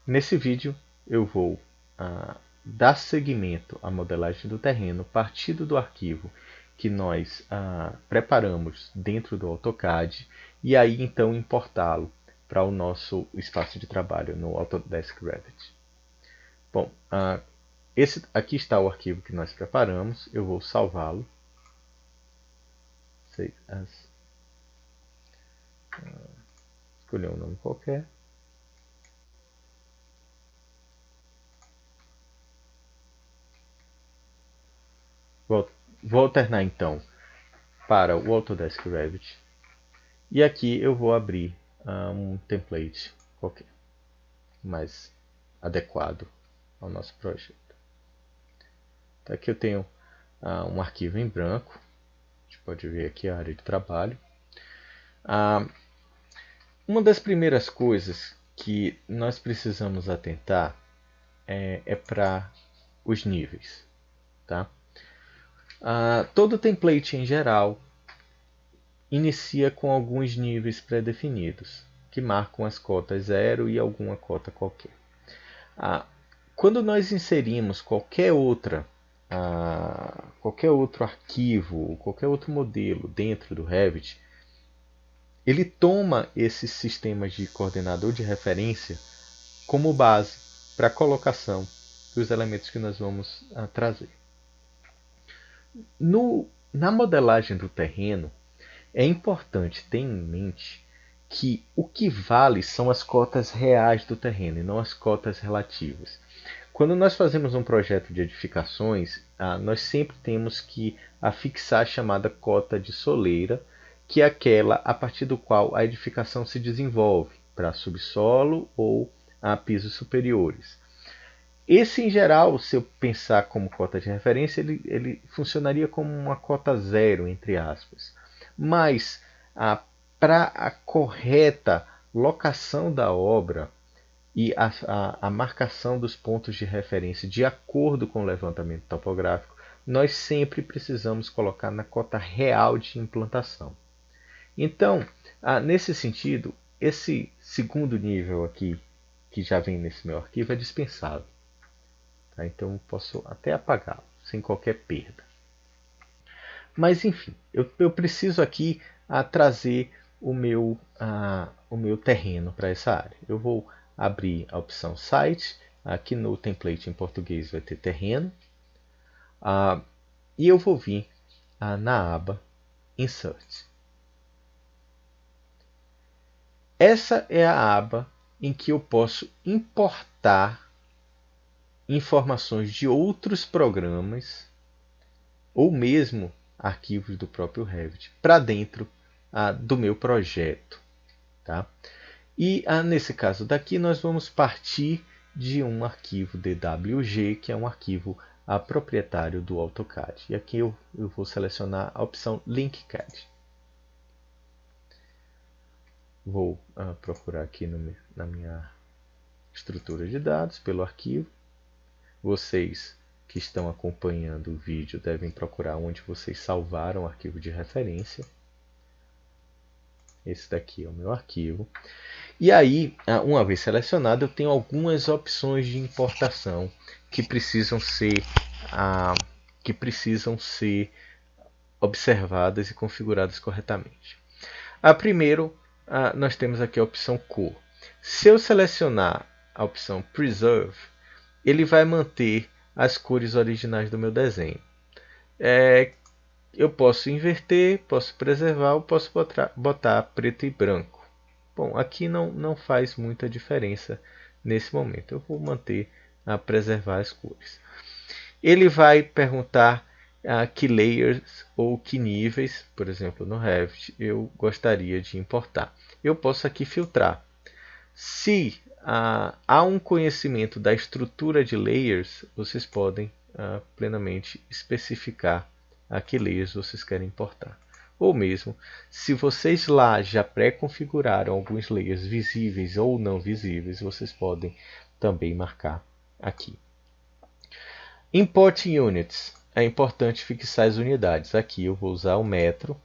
Nesse vídeo eu vou dar seguimento à modelagem do terreno partindo do arquivo que nós preparamos dentro do AutoCAD e aí então importá-lo para o nosso espaço de trabalho no Autodesk Revit. Bom, aqui está o arquivo que nós preparamos, eu vou salvá-lo. Escolher um nome qualquer. Vou alternar então para o Autodesk Revit. E aqui eu vou abrir um template qualquer, mais adequado ao nosso projeto. Então, aqui eu tenho um arquivo em branco. A gente pode ver aqui a área de trabalho. Uma das primeiras coisas que nós precisamos atentar é para os níveis. Tá? Todo template em geral inicia com alguns níveis pré-definidos, que marcam as cotas 0 e alguma cota qualquer. Quando nós inserimos qualquer outro arquivo, qualquer outro modelo dentro do Revit, ele toma esses sistemas de coordenador de referência como base para a colocação dos elementos que nós vamos trazer. Na modelagem do terreno, é importante ter em mente que o que vale são as cotas reais do terreno e não as cotas relativas. Quando nós fazemos um projeto de edificações, nós sempre temos que afixar a chamada cota de soleira, que é aquela a partir do qual a edificação se desenvolve para subsolo ou pisos superiores. Esse, em geral, se eu pensar como cota de referência, ele funcionaria como uma cota 0, entre aspas. Mas, para a correta locação da obra e a marcação dos pontos de referência de acordo com o levantamento topográfico, nós sempre precisamos colocar na cota real de implantação. Então, nesse sentido, esse segundo nível aqui, que já vem nesse meu arquivo, é dispensável. Tá? Então, eu posso até apagá-lo, sem qualquer perda. Mas, enfim, eu preciso aqui trazer o meu terreno para essa área. Eu vou abrir a opção Site. Aqui no template em português vai ter terreno. E eu vou vir na aba Insert. Essa é a aba em que eu posso importar informações de outros programas ou mesmo arquivos do próprio Revit para dentro do meu projeto. Tá? E nesse caso daqui nós vamos partir de um arquivo DWG, que é um arquivo proprietário do AutoCAD. E aqui eu vou selecionar a opção LinkCAD. Vou procurar aqui na minha estrutura de dados pelo arquivo. Vocês que estão acompanhando o vídeo devem procurar onde vocês salvaram o arquivo de referência. Esse daqui é o meu arquivo. E aí, uma vez selecionado, eu tenho algumas opções de importação que precisam ser observadas e configuradas corretamente. Primeiro, nós temos aqui a opção cor. Se eu selecionar a opção Preserve, ele vai manter as cores originais do meu desenho. Eu posso inverter, posso preservar ou posso botar preto e branco. Bom, aqui não faz muita diferença nesse momento. Eu vou manter preservar as cores. Ele vai perguntar que layers ou que níveis, por exemplo, no Revit, eu gostaria de importar. Eu posso aqui filtrar. Se há um conhecimento da estrutura de layers, vocês podem plenamente especificar a que layers vocês querem importar. Ou mesmo, se vocês lá já pré-configuraram alguns layers visíveis ou não visíveis, vocês podem também marcar aqui. Import Units. É importante fixar as unidades. Aqui eu vou usar o metro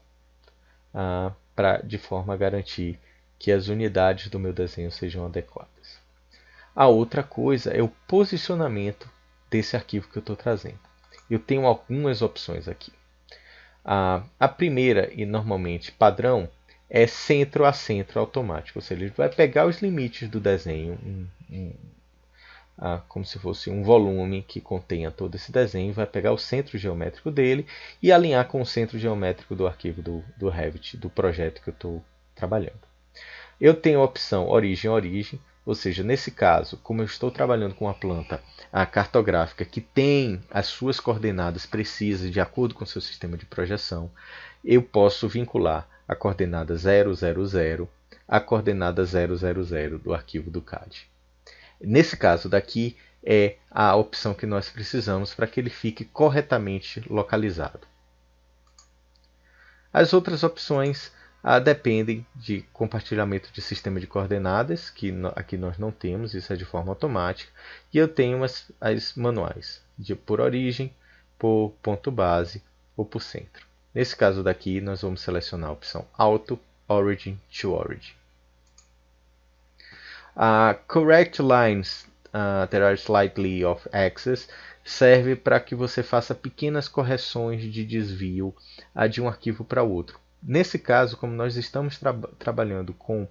de forma a garantir que as unidades do meu desenho sejam adequadas. A outra coisa é o posicionamento desse arquivo que eu estou trazendo. Eu tenho algumas opções aqui. A primeira, e normalmente padrão, é centro a centro automático. Ou seja, ele vai pegar os limites do desenho, como se fosse um volume que contenha todo esse desenho, vai pegar o centro geométrico dele e alinhar com o centro geométrico do arquivo do Revit, do projeto que eu estou trabalhando. Eu tenho a opção origem, ou seja, nesse caso, como eu estou trabalhando com uma planta cartográfica que tem as suas coordenadas precisas de acordo com o seu sistema de projeção, eu posso vincular a coordenada 000 à coordenada 000 do arquivo do CAD. Nesse caso daqui é a opção que nós precisamos para que ele fique corretamente localizado. As outras opções dependem de compartilhamento de sistema de coordenadas, que aqui nós não temos, isso é de forma automática. E eu tenho as manuais, por origem, por ponto base ou por centro. Nesse caso daqui, nós vamos selecionar a opção Auto, Origin to Origin. Correct lines that are slightly off axis serve para que você faça pequenas correções de desvio de um arquivo para outro. Nesse caso, como nós estamos trabalhando com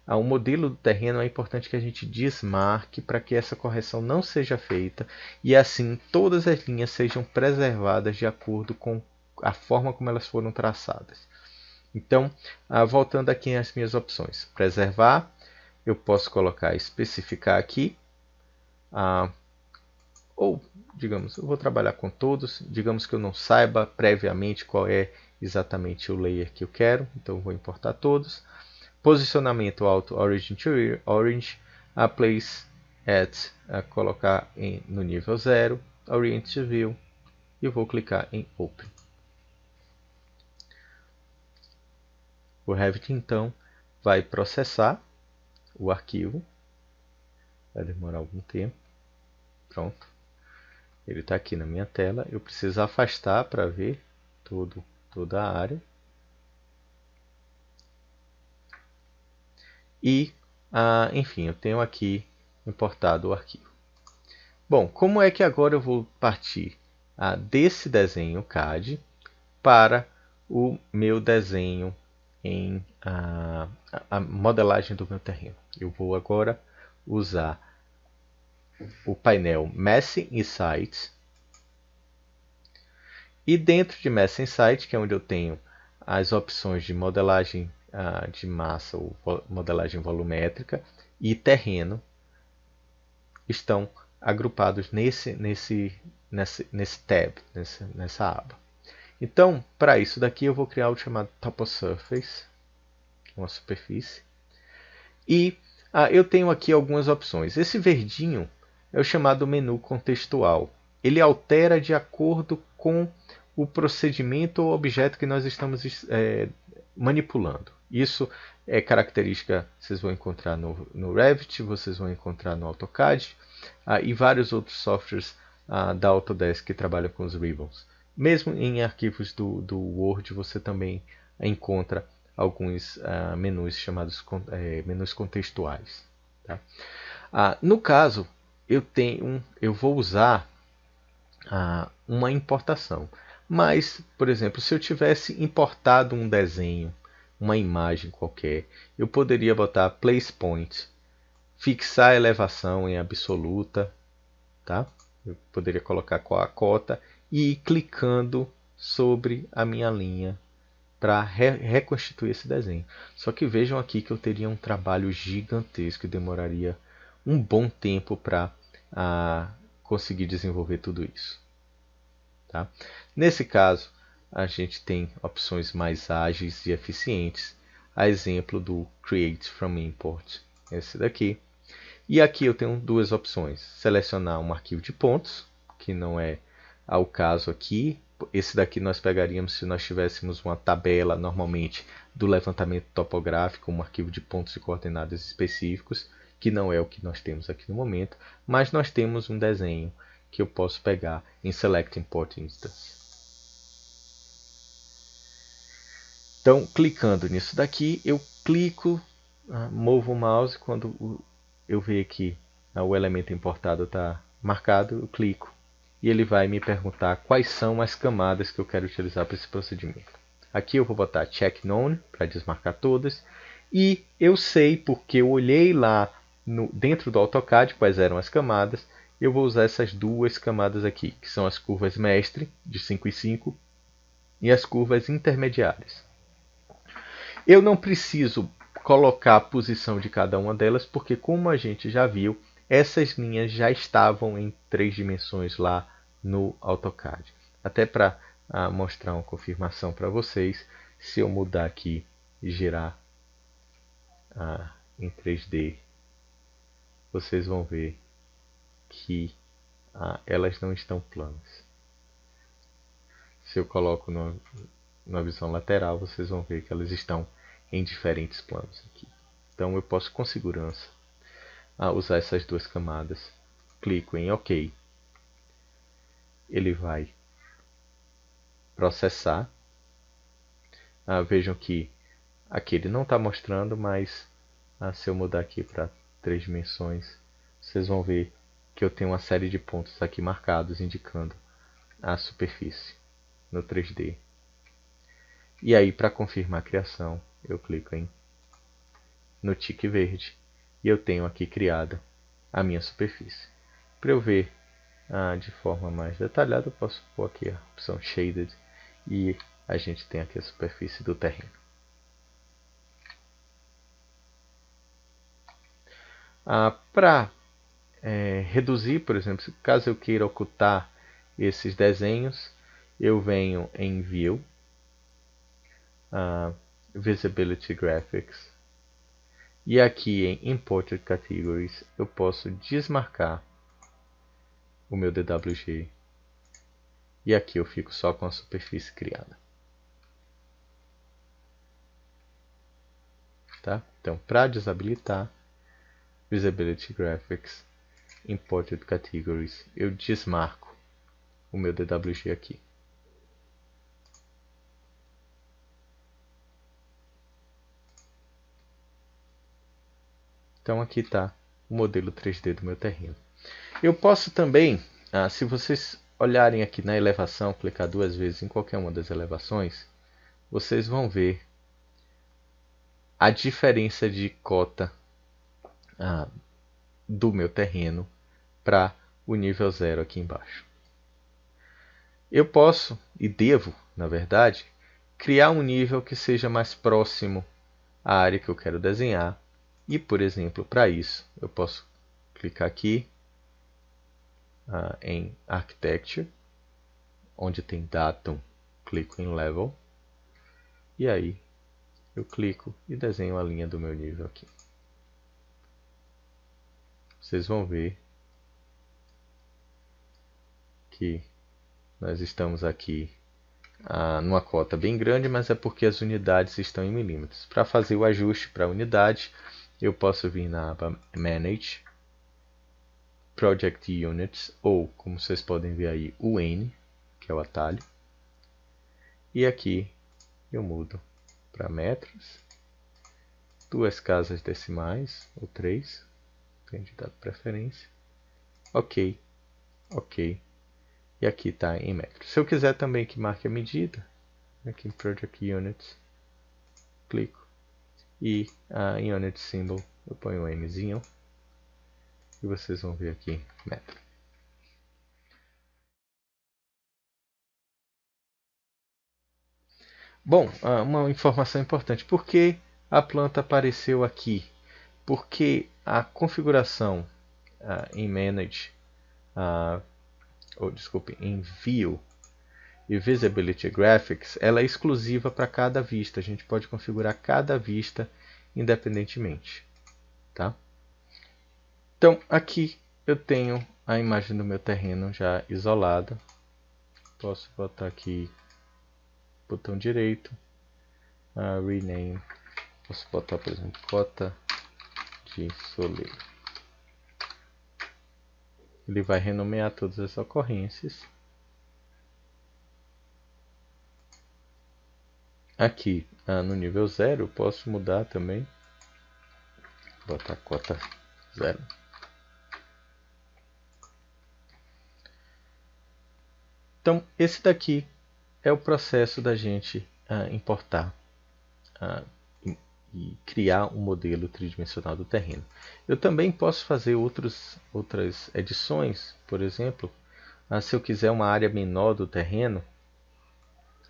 um modelo do terreno, é importante que a gente desmarque para que essa correção não seja feita e assim todas as linhas sejam preservadas de acordo com a forma como elas foram traçadas. Então, voltando aqui às minhas opções, preservar, eu posso colocar especificar aqui, ou digamos, eu vou trabalhar com todos, digamos que eu não saiba previamente qual é exatamente o layer que eu quero, então eu vou importar todos. Posicionamento Auto Origin to Origin, Place at, colocar no nível 0, Orient to View, e eu vou clicar em Open. O Revit então vai processar o arquivo, vai demorar algum tempo. Pronto, ele está aqui na minha tela. Eu preciso afastar para ver toda a área. E, enfim, eu tenho aqui importado o arquivo. Bom, como é que agora eu vou partir desse desenho CAD para o meu desenho em a modelagem do meu terreno? Eu vou agora usar o painel Massing Insights. E dentro de Massing Insights, que é onde eu tenho as opções de modelagem de massa ou modelagem volumétrica e terreno, estão agrupados nesse tab, nessa aba. Então, para isso daqui eu vou criar o chamado Toposurface, que é uma superfície. E eu tenho aqui algumas opções. Esse verdinho é o chamado menu contextual. Ele altera de acordo com o procedimento ou objeto que nós estamos manipulando. Isso é característica, vocês vão encontrar no Revit, vocês vão encontrar no AutoCAD e vários outros softwares da Autodesk que trabalham com os ribbons. Mesmo em arquivos do Word, você também encontra alguns menus chamados menus contextuais. Tá? No caso, eu vou usar uma importação. Mas, por exemplo, se eu tivesse importado um desenho, uma imagem qualquer, eu poderia botar Place Point, fixar a elevação em absoluta, tá? Eu poderia colocar qual a cota e ir clicando sobre a minha linha para reconstituir esse desenho. Só que vejam aqui que eu teria um trabalho gigantesco e demoraria um bom tempo para conseguir desenvolver tudo isso. Tá? Nesse caso, a gente tem opções mais ágeis e eficientes, a exemplo do Create from Import, esse daqui. E aqui eu tenho duas opções, selecionar um arquivo de pontos, que não é o caso aqui. Esse daqui nós pegaríamos se nós tivéssemos uma tabela normalmente do levantamento topográfico, um arquivo de pontos e coordenadas específicos, que não é o que nós temos aqui no momento, mas nós temos um desenho que eu posso pegar em Select Import Instance. Então, clicando nisso daqui, eu clico, movo o mouse, quando eu ver que o elemento importado está marcado, eu clico e ele vai me perguntar quais são as camadas que eu quero utilizar para esse procedimento. Aqui eu vou botar check none para desmarcar todas e eu sei porque eu olhei lá dentro do AutoCAD quais eram as camadas. Eu vou usar essas duas camadas aqui, que são as curvas mestre de 5 e 5 e as curvas intermediárias. Eu não preciso colocar a posição de cada uma delas, porque como a gente já viu, essas linhas já estavam em 3 dimensões lá no AutoCAD. Até para mostrar uma confirmação para vocês, se eu mudar aqui e girar em 3D, vocês vão ver que elas não estão planas. Se eu coloco na visão lateral, vocês vão ver que elas estão em diferentes planos aqui. Então eu posso com segurança usar essas duas camadas. Clico em OK. Ele vai processar. Vejam que aqui ele não está mostrando, mas se eu mudar aqui para 3 dimensões, vocês vão ver que eu tenho uma série de pontos aqui marcados indicando a superfície no 3D. E aí, para confirmar a criação, eu clico no tique verde e eu tenho aqui criada a minha superfície. Para eu ver de forma mais detalhada, eu posso pôr aqui a opção Shaded e a gente tem aqui a superfície do terreno. Para reduzir, por exemplo, caso eu queira ocultar esses desenhos, eu venho em View, Visibility Graphics, e aqui em Imported Categories eu posso desmarcar o meu DWG e aqui eu fico só com a superfície criada. Tá? Então, para desabilitar Visibility Graphics, Imported Categories, eu desmarco o meu DWG aqui. Então aqui está o modelo 3D do meu terreno. Eu posso também, se vocês olharem aqui na elevação, clicar 2 vezes em qualquer uma das elevações, vocês vão ver a diferença de cota do meu terreno para o nível 0 aqui embaixo. Eu posso, e devo, na verdade, criar um nível que seja mais próximo à área que eu quero desenhar. E, por exemplo, para isso, eu posso clicar aqui em Architecture, onde tem Datum, clico em Level, e aí eu clico e desenho a linha do meu nível aqui. Vocês vão ver que nós estamos aqui numa cota bem grande, mas é porque as unidades estão em milímetros. Para fazer o ajuste para a unidade, eu posso vir na aba Manage, Project Units, ou, como vocês podem ver aí, o N, que é o atalho. E aqui eu mudo para metros, 2 casas decimais, ou 3, depende da preferência. OK, OK. E aqui está em metros. Se eu quiser também que marque a medida, aqui em Project Units, clico. E em Unit Symbol eu ponho um Mzinho. E vocês vão ver aqui metro. Bom, uma informação importante. Por que a planta apareceu aqui? Porque a configuração em Manage, em View e Visibility Graphics, ela é exclusiva para cada vista. A gente pode configurar cada vista independentemente. Tá? Então, aqui eu tenho a imagem do meu terreno já isolada. Posso botar aqui botão direito, Rename. Posso botar, por exemplo, cota de soleiro. Ele vai renomear todas as ocorrências. Aqui no nível 0 eu posso mudar também. Botar cota 0. Então, esse daqui é o processo da gente importar e criar um modelo tridimensional do terreno. Eu também posso fazer outras edições, por exemplo, se eu quiser uma área menor do terreno,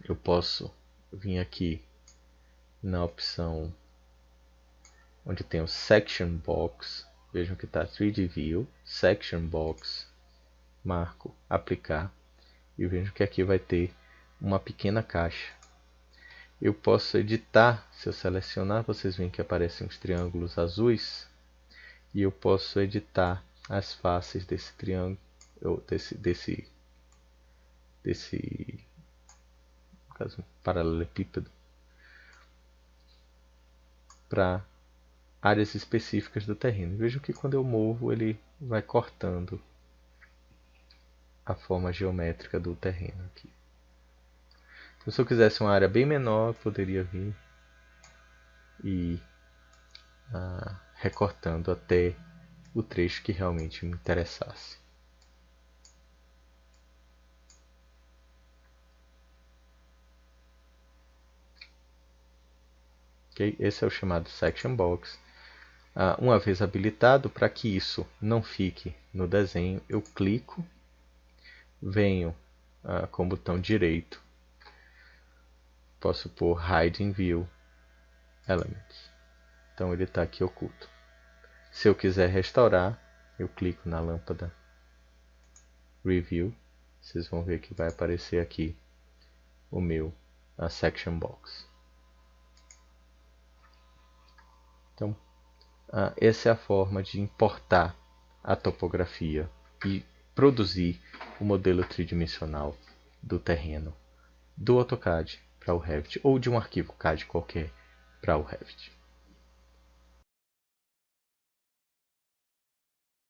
eu posso vir aqui na opção onde tem o Section Box, vejam que está 3D View, Section Box, marco aplicar e vejam que aqui vai ter uma pequena caixa. Eu posso editar, se eu selecionar, vocês veem que aparecem os triângulos azuis e eu posso editar as faces desse triângulo, desse no caso, paralelepípedo, para áreas específicas do terreno. Vejo que quando eu movo ele vai cortando a forma geométrica do terreno aqui. Então, se eu quisesse uma área bem menor, eu poderia vir e recortando até o trecho que realmente me interessasse. Okay? Esse é o chamado Section Box. Uma vez habilitado, para que isso não fique no desenho, eu clico, venho com o botão direito, posso pôr Hide in View Elements. Então ele está aqui oculto. Se eu quiser restaurar, eu clico na lâmpada Review. Vocês vão ver que vai aparecer aqui o meu Section Box. Então, essa é a forma de importar a topografia e produzir o modelo tridimensional do terreno do AutoCAD para o Revit ou de um arquivo CAD qualquer para o Revit.